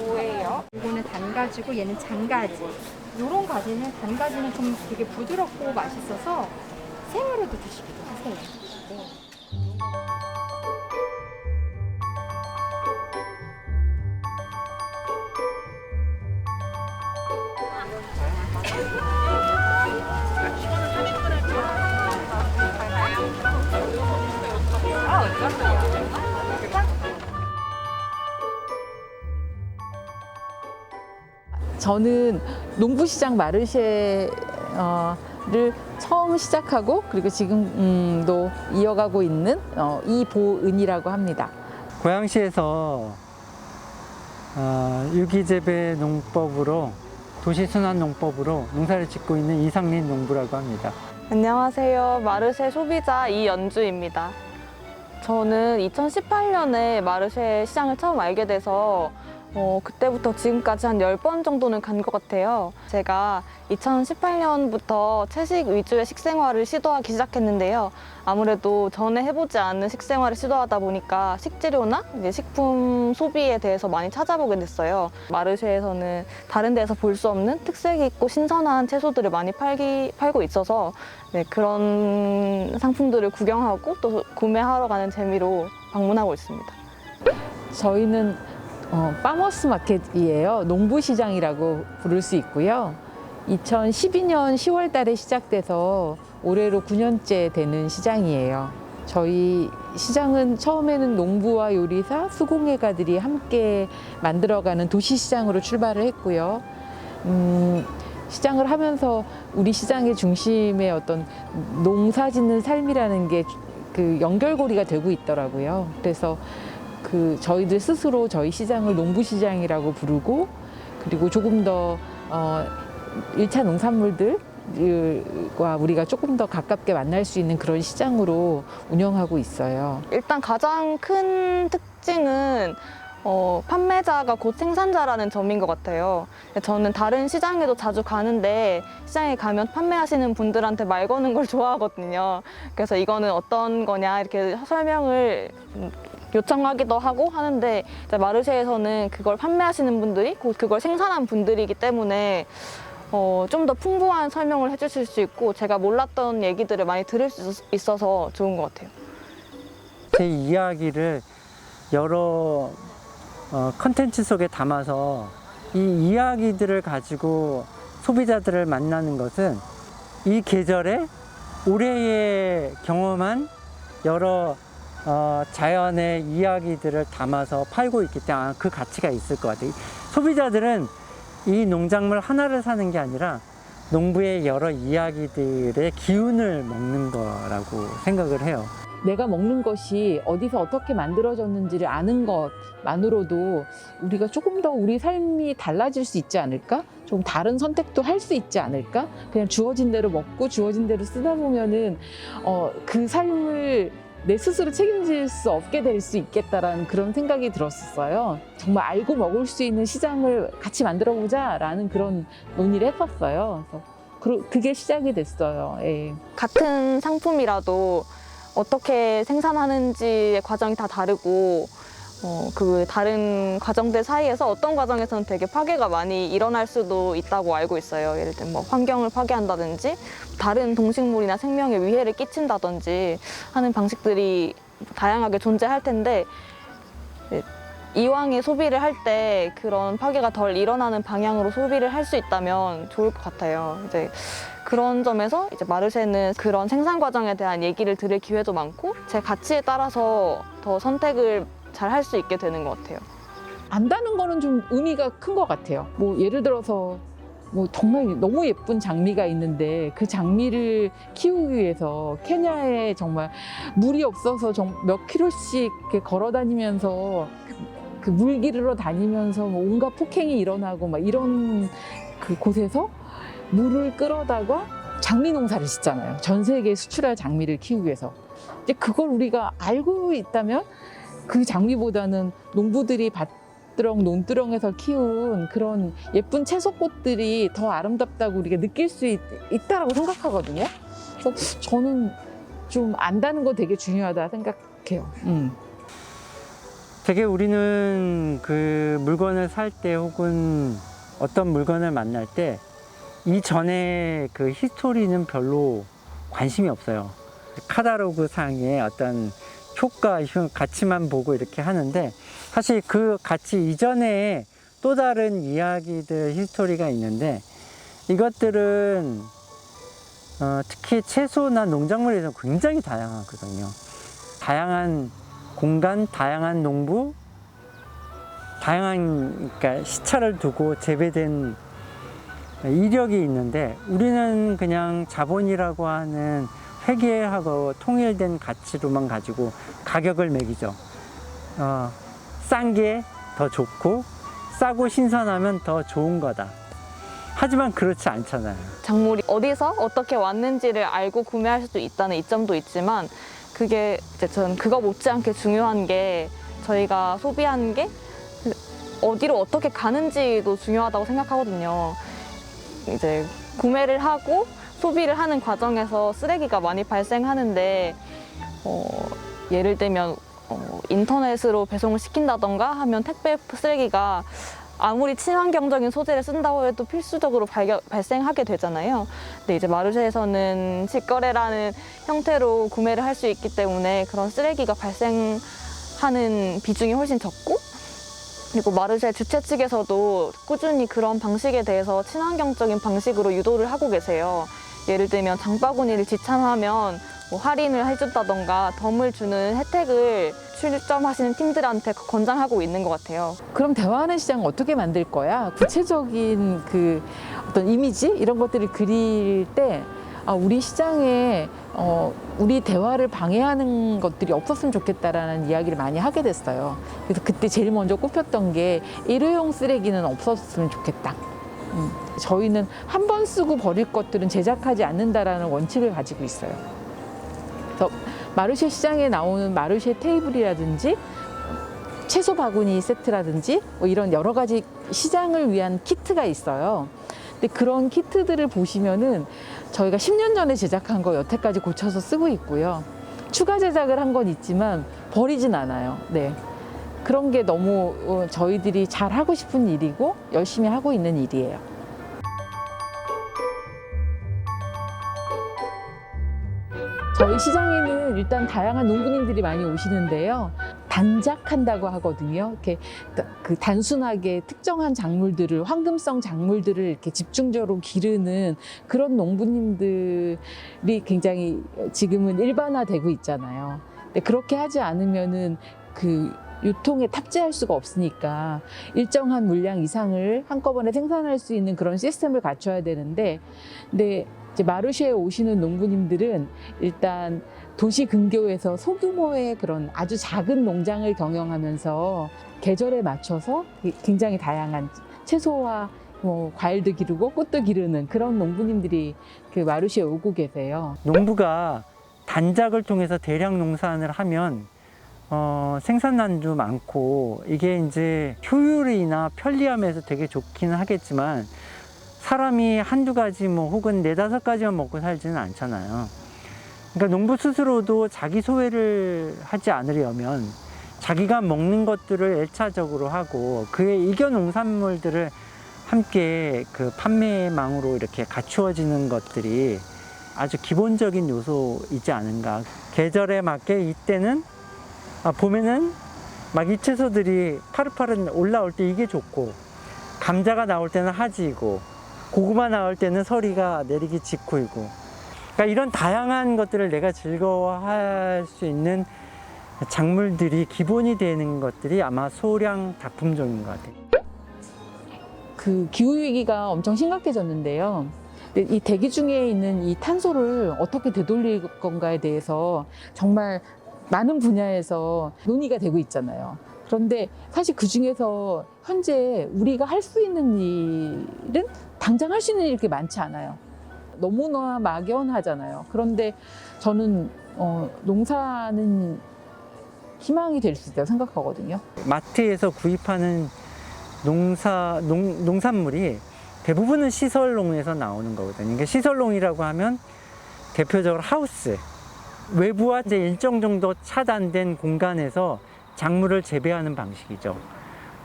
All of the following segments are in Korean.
뭐예요? 이거는 단가지고 얘는 장가지. 요런 가지는 단가지는 좀 되게 부드럽고 맛있어서 생으로도 드시기도 하세요. 네. 저는 농부시장 마르쉐를 처음 시작하고 그리고 지금도 이어가고 있는 이보은이라고 합니다. 고양시에서 유기재배 농법으로 도시순환 농법으로 농사를 짓고 있는 이상린 농부라고 합니다. 안녕하세요. 마르쉐 소비자 이연주입니다. 저는 2018년에 마르쉐 시장을 처음 알게 돼서 그때부터 지금까지 한 10번 정도는 간 것 같아요. 제가 2018년부터 채식 위주의 식생활을 시도하기 시작했는데요. 아무래도 전에 해보지 않은 식생활을 시도하다 보니까 식재료나 이제 식품 소비에 대해서 많이 찾아보게 됐어요. 마르쉐에서는 다른 데서 볼 수 없는 특색 있고 신선한 채소들을 많이 팔고 있어서 네, 그런 상품들을 구경하고 또 구매하러 가는 재미로 방문하고 있습니다. 저희는 파머스 마켓이에요. 농부시장이라고 부를 수 있고요. 2012년 10월 달에 시작돼서 올해로 9년째 되는 시장이에요. 저희 시장은 처음에는 농부와 요리사, 수공예가들이 함께 만들어가는 도시시장으로 출발을 했고요. 시장을 하면서 우리 시장의 중심에 어떤 농사 짓는 삶이라는 게 그 연결고리가 되고 있더라고요. 그래서 저희들 스스로 저희 시장을 농부시장이라고 부르고 그리고 조금 더 1차 농산물들과 우리가 조금 더 가깝게 만날 수 있는 그런 시장으로 운영하고 있어요. 일단 가장 큰 특징은 판매자가 곧 생산자라는 점인 것 같아요. 저는 다른 시장에도 자주 가는데 시장에 가면 판매하시는 분들한테 말 거는 걸 좋아하거든요. 그래서 이거는 어떤 거냐 이렇게 설명을 요청하기도 하고 하는데 이제 마르쉐에서는 그걸 판매하시는 분들이 곧 그걸 생산한 분들이기 때문에 좀 더 풍부한 설명을 해주실 수 있고 제가 몰랐던 얘기들을 많이 들을 수 있어서 좋은 것 같아요. 제 이야기를 여러 컨텐츠 속에 담아서 이 이야기들을 가지고 소비자들을 만나는 것은 이 계절에 올해에 경험한 여러 자연의 이야기들을 담아서 팔고 있기 때문에 그 가치가 있을 것 같아요. 소비자들은 이 농작물 하나를 사는 게 아니라 농부의 여러 이야기들의 기운을 먹는 거라고 생각을 해요. 내가 먹는 것이 어디서 어떻게 만들어졌는지를 아는 것만으로도 우리가 조금 더 우리 삶이 달라질 수 있지 않을까? 좀 다른 선택도 할 수 있지 않을까? 그냥 주어진 대로 먹고 주어진 대로 쓰다 보면은 그 삶을 내 스스로 책임질 수 없게 될 수 있겠다라는 그런 생각이 들었었어요. 정말 알고 먹을 수 있는 시장을 같이 만들어 보자라는 그런 논의를 했었어요. 그래서 그게 시작이 됐어요. 예. 같은 상품이라도 어떻게 생산하는지의 과정이 다 다르고 그 다른 과정들 사이에서 어떤 과정에서는 되게 파괴가 많이 일어날 수도 있다고 알고 있어요. 예를 들면 뭐 환경을 파괴한다든지 다른 동식물이나 생명에 위해를 끼친다든지 하는 방식들이 다양하게 존재할 텐데 이왕에 소비를 할 때 그런 파괴가 덜 일어나는 방향으로 소비를 할 수 있다면 좋을 것 같아요. 이제 그런 점에서 이제 마르쉐는 그런 생산 과정에 대한 얘기를 들을 기회도 많고 제 가치에 따라서 더 선택을 잘 할 수 있게 되는 것 같아요. 안다는 거는 좀 의미가 큰 것 같아요. 뭐 예를 들어서 뭐 정말 너무 예쁜 장미가 있는데 그 장미를 키우기 위해서 케냐에 정말 물이 없어서 몇 킬로씩 이렇게 걸어 다니면서 그 물 기르러 다니면서 뭐 온갖 폭행이 일어나고 막 이런 그 곳에서 물을 끌어다가 장미 농사를 짓잖아요. 전 세계에 수출할 장미를 키우기 위해서. 이제 그걸 우리가 알고 있다면 그 장미보다는 농부들이 밭두렁, 논두렁에서 키운 그런 예쁜 채소꽃들이 더 아름답다고 우리가 느낄 수 있다라고 생각하거든요. 그래서 저는 좀 안다는 거 되게 중요하다 생각해요. 되게 우리는 그 물건을 살 때 혹은 어떤 물건을 만날 때 이전에 그 히스토리는 별로 관심이 없어요. 카탈로그 상의 어떤 효과, 가치만 보고 이렇게 하는데 사실 그 가치 이전에 또 다른 이야기들, 히스토리가 있는데 이것들은 특히 채소나 농작물에서 굉장히 다양하거든요. 다양한 공간, 다양한 농부, 다양한 그러니까 시차를 두고 재배된 이력이 있는데 우리는 그냥 자본이라고 하는 회계하고 통일된 가치로만 가지고 가격을 매기죠. 싼 게 더 좋고 싸고 신선하면 더 좋은 거다. 하지만 그렇지 않잖아요. 작물이 어디서 어떻게 왔는지를 알고 구매할 수도 있다는 이점도 있지만 그게 이제 전 그거 못지않게 중요한 게 저희가 소비하는 게 어디로 어떻게 가는지도 중요하다고 생각하거든요. 이제 구매를 하고 소비를 하는 과정에서 쓰레기가 많이 발생하는데 예를 들면 인터넷으로 배송을 시킨다던가 하면 택배 쓰레기가 아무리 친환경적인 소재를 쓴다고 해도 필수적으로 발생하게 되잖아요. 근데 이제 마르쉐에서는 직거래라는 형태로 구매를 할 수 있기 때문에 그런 쓰레기가 발생하는 비중이 훨씬 적고, 그리고 마르쉐 주최 측에서도 꾸준히 그런 방식에 대해서 친환경적인 방식으로 유도를 하고 계세요. 예를 들면 장바구니를 지참하면 뭐 할인을 해준다던가 덤을 주는 혜택을 출점하시는 팀들한테 권장하고 있는 것 같아요. 그럼 대화하는 시장 어떻게 만들 거야? 구체적인 그 어떤 이미지 이런 것들을 그릴 때 우리 시장에 우리 대화를 방해하는 것들이 없었으면 좋겠다라는 이야기를 많이 하게 됐어요. 그래서 그때 제일 먼저 꼽혔던 게 일회용 쓰레기는 없었으면 좋겠다. 저희는 한 번 쓰고 버릴 것들은 제작하지 않는다라는 원칙을 가지고 있어요. 그래서 마르쉐 시장에 나오는 마르쉐 테이블이라든지 채소 바구니 세트라든지 뭐 이런 여러 가지 시장을 위한 키트가 있어요. 근데 그런 키트들을 보시면은 저희가 10년 전에 제작한 거 여태까지 고쳐서 쓰고 있고요. 추가 제작을 한 건 있지만 버리진 않아요. 네. 그런 게 너무 저희들이 잘 하고 싶은 일이고 열심히 하고 있는 일이에요. 저희 시장에는 일단 다양한 농부님들이 많이 오시는데요. 단작한다고 하거든요. 이렇게 그 단순하게 특정한 작물들을, 황금성 작물들을 이렇게 집중적으로 기르는 그런 농부님들이 굉장히 지금은 일반화되고 있잖아요. 근데 그렇게 하지 않으면은 그 유통에 탑재할 수가 없으니까 일정한 물량 이상을 한꺼번에 생산할 수 있는 그런 시스템을 갖춰야 되는데, 근데 이제 마르쉐에 오시는 농부님들은 일단 도시 근교에서 소규모의 그런 아주 작은 농장을 경영하면서 계절에 맞춰서 굉장히 다양한 채소와 뭐 과일도 기르고 꽃도 기르는 그런 농부님들이 그 마르쉐에 오고 계세요. 농부가 단작을 통해서 대량 농산을 하면 생산량도 많고 이게 이제 효율이나 편리함에서 되게 좋기는 하겠지만 사람이 한두 가지 뭐 혹은 네다섯 가지만 먹고 살지는 않잖아요. 그러니까 농부 스스로도 자기 소외를 하지 않으려면 자기가 먹는 것들을 1차적으로 하고 그의 이겨 농산물들을 함께 그 판매망으로 이렇게 갖추어지는 것들이 아주 기본적인 요소이지 않은가. 계절에 맞게 이때는 봄에는 막 이 채소들이 파릇파릇 올라올 때 이게 좋고, 감자가 나올 때는 하지이고, 고구마 나올 때는 서리가 내리기 직후이고, 그러니까 이런 다양한 것들을 내가 즐거워할 수 있는 작물들이 기본이 되는 것들이 아마 소량 작품종인 것 같아요. 그 기후위기가 엄청 심각해졌는데요. 이 대기 중에 있는 이 탄소를 어떻게 되돌릴 건가에 대해서 정말 많은 분야에서 논의가 되고 있잖아요. 그런데 사실 그 중에서 현재 우리가 할 수 있는 일은 당장 할 수 있는 일이 그렇게 많지 않아요. 너무나 막연하잖아요. 그런데 저는 농사는 희망이 될 수 있다고 생각하거든요. 마트에서 구입하는 농산물이 대부분은 시설농에서 나오는 거거든요. 그러니까 시설농이라고 하면 대표적으로 하우스, 외부와 이제 일정 정도 차단된 공간에서 작물을 재배하는 방식이죠.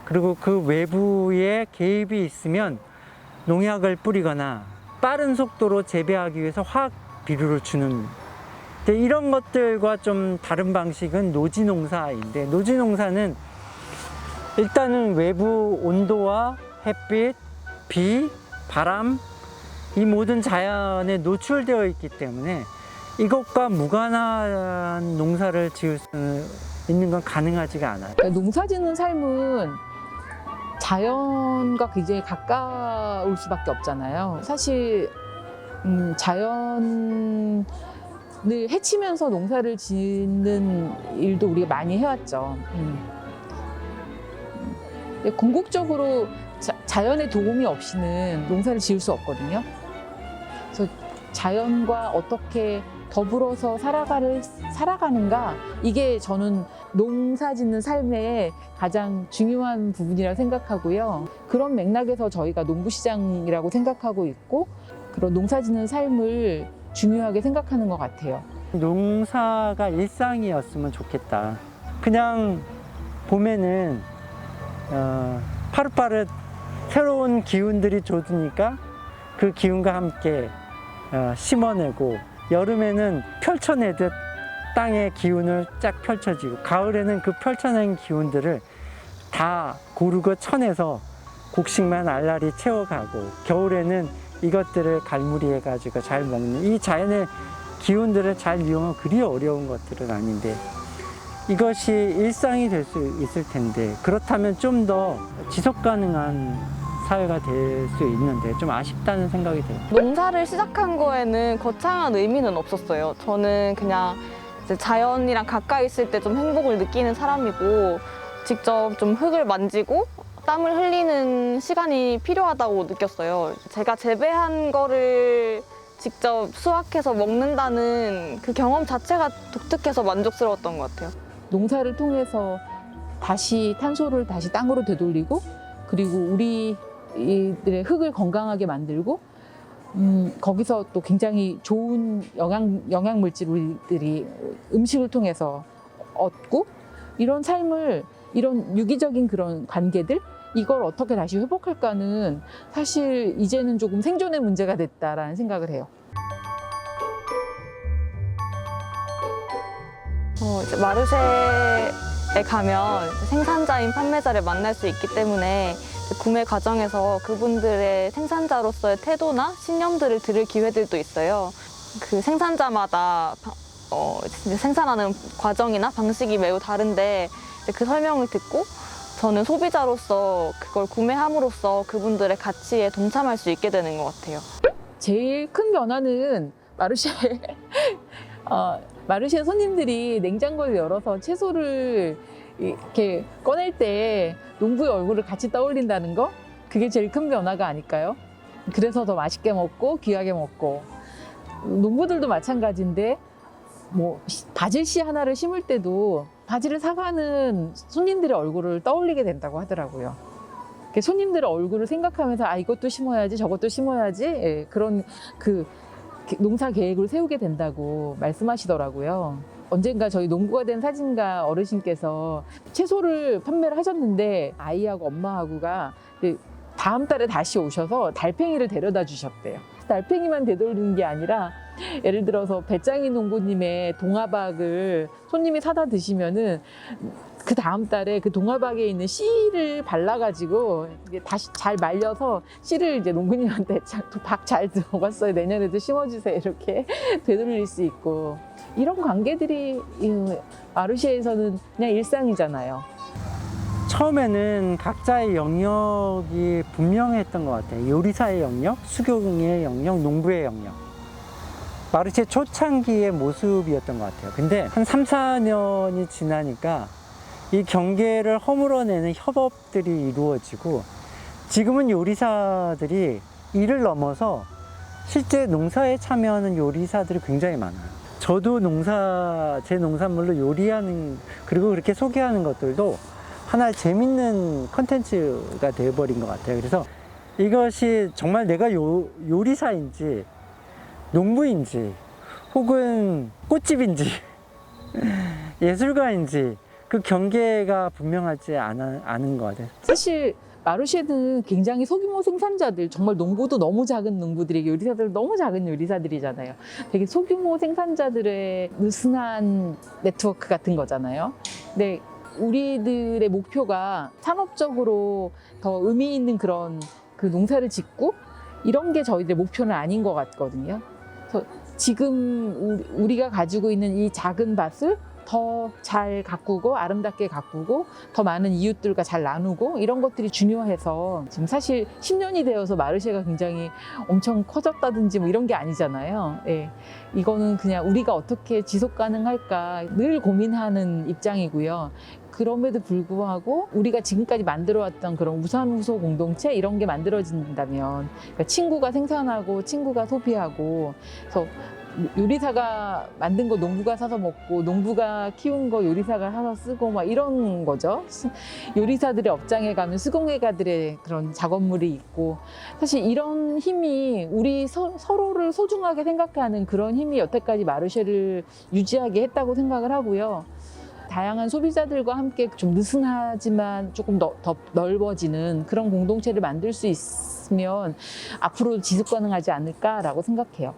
그리고 그 외부에 개입이 있으면 농약을 뿌리거나 빠른 속도로 재배하기 위해서 화학 비료를 주는, 근데 이런 것들과 좀 다른 방식은 노지농사인데, 노지농사는 일단은 외부 온도와 햇빛, 비, 바람, 이 모든 자연에 노출되어 있기 때문에 이것과 무관한 농사를 지을 수 있는 건 가능하지가 않아요. 그러니까 농사짓는 삶은 자연과 굉장히 가까울 수밖에 없잖아요. 사실 자연을 해치면서 농사를 짓는 일도 우리가 많이 해왔죠. 근데 궁극적으로 자연의 도움이 없이는 농사를 지을 수 없거든요. 그래서 자연과 어떻게 더불어서 살아가는가, 이게 저는 농사 짓는 삶의 가장 중요한 부분이라고 생각하고요. 그런 맥락에서 저희가 농부시장이라고 생각하고 있고, 그런 농사 짓는 삶을 중요하게 생각하는 것 같아요. 농사가 일상이었으면 좋겠다. 그냥 봄에는 파릇파릇 새로운 기운들이 돋으니까 그 기운과 함께 심어내고, 여름에는 펼쳐내듯 땅의 기운을 쫙 펼쳐지고, 가을에는 그 펼쳐낸 기운들을 다 고르고 쳐내서 곡식만 알알이 채워가고, 겨울에는 이것들을 갈무리해가지고 잘 먹는, 이 자연의 기운들을 잘 이용하면 그리 어려운 것들은 아닌데, 이것이 일상이 될 수 있을 텐데, 그렇다면 좀 더 지속 가능한 사회가 될 수 있는데 좀 아쉽다는 생각이 들어요. 농사를 시작한 거에는 거창한 의미는 없었어요. 저는 그냥 이제 자연이랑 가까이 있을 때 좀 행복을 느끼는 사람이고, 직접 좀 흙을 만지고 땀을 흘리는 시간이 필요하다고 느꼈어요. 제가 재배한 거를 직접 수확해서 먹는다는 그 경험 자체가 독특해서 만족스러웠던 것 같아요. 농사를 통해서 다시 탄소를 다시 땅으로 되돌리고, 그리고 우리들의 흙을 건강하게 만들고, 거기서 또 굉장히 좋은 영양물질 우리들이 음식을 통해서 얻고, 이런 삶을, 이런 유기적인 그런 관계들, 이걸 어떻게 다시 회복할까는 사실 이제는 조금 생존의 문제가 됐다라는 생각을 해요. 이제 마르쉐에 가면 생산자인 판매자를 만날 수 있기 때문에 구매 과정에서 그분들의 생산자로서의 태도나 신념들을 들을 기회들도 있어요. 그 생산자마다 생산하는 과정이나 방식이 매우 다른데, 그 설명을 듣고 저는 소비자로서 그걸 구매함으로써 그분들의 가치에 동참할 수 있게 되는 것 같아요. 제일 큰 변화는 마르쉐 손님들이 냉장고를 열어서 채소를 이렇게 꺼낼 때 농부의 얼굴을 같이 떠올린다는 거, 그게 제일 큰 변화가 아닐까요? 그래서 더 맛있게 먹고 귀하게 먹고, 농부들도 마찬가지인데, 뭐 바질 씨 하나를 심을 때도 바질을 사가는 손님들의 얼굴을 떠올리게 된다고 하더라고요. 손님들의 얼굴을 생각하면서 이것도 심어야지 저것도 심어야지, 예, 그런 그 농사 계획을 세우게 된다고 말씀하시더라고요. 언젠가 저희 농부가 된 사진가 어르신께서 채소를 판매를 하셨는데, 아이하고 엄마하고가 다음 달에 다시 오셔서 달팽이를 데려다 주셨대요. 달팽이만 되돌리는 게 아니라, 예를 들어서 배짱이 농부님의 동화박을 손님이 사다 드시면은 그 다음 달에 그 동화박에 있는 씨를 발라가지고 이게 다시 잘 말려서 씨를 이제 농부님한테 박 잘 먹었어요, 내년에도 심어주세요, 이렇게 되돌릴 수 있고, 이런 관계들이 마르쉐에서는 그냥 일상이잖아요. 처음에는 각자의 영역이 분명했던 것 같아요. 요리사의 영역, 수경의 영역, 농부의 영역. 마르쉐 초창기의 모습이었던 것 같아요. 근데 한 3, 4년이 지나니까 이 경계를 허물어내는 협업들이 이루어지고, 지금은 요리사들이 이를 넘어서 실제 농사에 참여하는 요리사들이 굉장히 많아요. 저도 제 농산물로 요리하는, 그리고 그렇게 소개하는 것들도 하나의 재밌는 컨텐츠가 되어버린 것 같아요. 그래서 이것이 정말 내가 요리사인지 농부인지 혹은 꽃집인지 예술가인지 그 경계가 분명하지 않은 것 같아요. 사실 마르쉐는 굉장히 소규모 생산자들, 정말 농부도 너무 작은 농부들이, 요리사들 너무 작은 요리사들이잖아요. 되게 소규모 생산자들의 느슨한 네트워크 같은 거잖아요. 근데 우리들의 목표가 산업적으로 더 의미 있는 그런 그 농사를 짓고 이런 게 저희들의 목표는 아닌 것 같거든요. 그래서 지금 우리가 가지고 있는 이 작은 밭을 더 잘 가꾸고 아름답게 가꾸고 더 많은 이웃들과 잘 나누고 이런 것들이 중요해서 지금 사실 10년이 되어서 마르쉐가 굉장히 엄청 커졌다든지 뭐 이런 게 아니잖아요. 예. 이거는 그냥 우리가 어떻게 지속 가능할까 늘 고민하는 입장이고요. 그럼에도 불구하고 우리가 지금까지 만들어왔던 그런 우산후소 공동체 이런 게 만들어진다면 그러니까 친구가 생산하고 친구가 소비하고 그래서 요리사가 만든 거 농부가 사서 먹고 농부가 키운 거 요리사가 사서 쓰고 막 이런 거죠. 요리사들의 업장에 가면 수공예가들의 그런 작업물이 있고 사실 이런 힘이 우리 서로를 소중하게 생각하는 그런 힘이 여태까지 마르쉐를 유지하게 했다고 생각을 하고요. 다양한 소비자들과 함께 좀 느슨하지만 조금 더 넓어지는 그런 공동체를 만들 수 있으면 앞으로 지속 가능하지 않을까라고 생각해요.